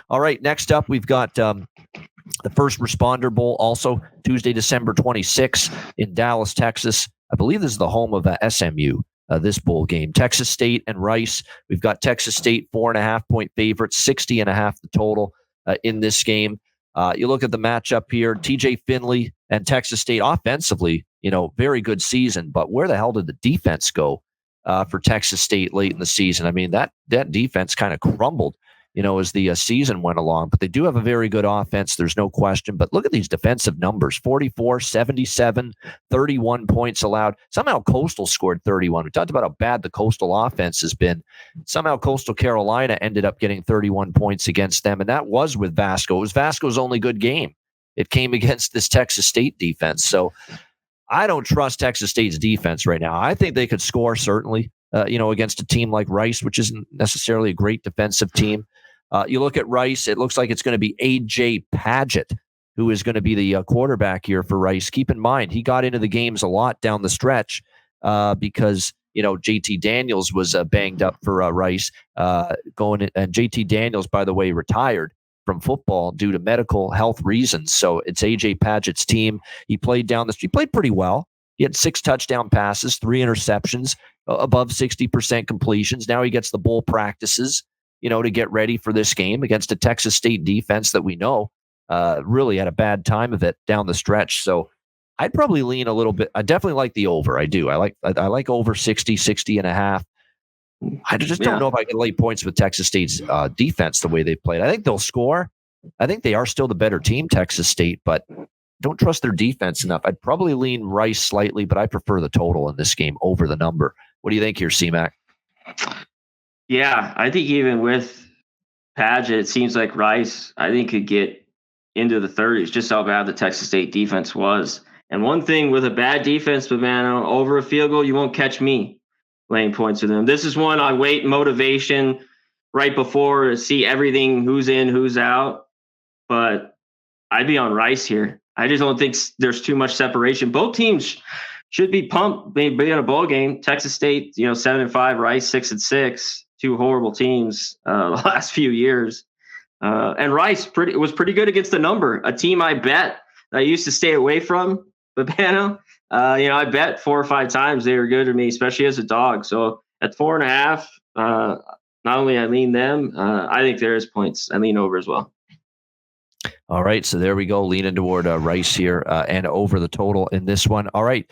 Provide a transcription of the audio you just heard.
All right, next up, we've got the First Responder Bowl, also Tuesday, December 26th in Dallas, Texas. I believe this is the home of SMU, this bowl game. Texas State and Rice. We've got Texas State 4.5-point favorites, 60.5 the total in this game. You look at the matchup here, TJ Finley and Texas State offensively, very good season, but where the hell did the defense go for Texas State late in the season? I mean, that defense kind of crumbled, as the season went along, but they do have a very good offense. There's no question, but look at these defensive numbers, 44, 77, 31 points allowed. Somehow Coastal scored 31. We talked about how bad the Coastal offense has been. Somehow Coastal Carolina ended up getting 31 points against them, and that was with Vasco. It was Vasco's only good game. It came against this Texas State defense. So I don't trust Texas State's defense right now. I think they could score, certainly, against a team like Rice, which isn't necessarily a great defensive team. You look at Rice, it looks like it's going to be A.J. Padgett, who is going to be the quarterback here for Rice. Keep in mind, he got into the games a lot down the stretch because, JT Daniels was banged up for Rice and JT Daniels, by the way, retired from football due to medical health reasons. So it's A.J. Padgett's team. He played he played pretty well. He had 6 touchdown passes, 3 interceptions, above 60% completions. Now he gets the bowl practices, to get ready for this game against a Texas State defense that we know really had a bad time of it down the stretch. So I'd probably lean a little bit. I definitely like the over. I do. I like over 60 and a half. I just don't know if I can lay points with Texas State's defense the way they played. I think they'll score. I think they are still the better team, Texas State, but don't trust their defense enough. I'd probably lean Rice slightly, but I prefer the total in this game over the number. What do you think here, C-Mac? Yeah, I think even with Padgett, it seems like Rice, I think, could get into the 30s, just how bad the Texas State defense was. And one thing with a bad defense, but man, over a field goal, you won't catch me laying points with them. This is one I wait motivation right before to see everything, who's in, who's out. But I'd be on Rice here. I just don't think there's too much separation. Both teams should be pumped, be in a bowl game. Texas State, 7-5, Rice 6-6. 2 horrible teams the last few years. And Rice was pretty good against the number. A team I bet I used to stay away from, Babano. I bet 4 or 5 times they were good to me, especially as a dog. So at 4.5, not only I lean them, I think there is points. I lean over as well. All right, so there we go, leaning toward Rice here and over the total in this one. All right.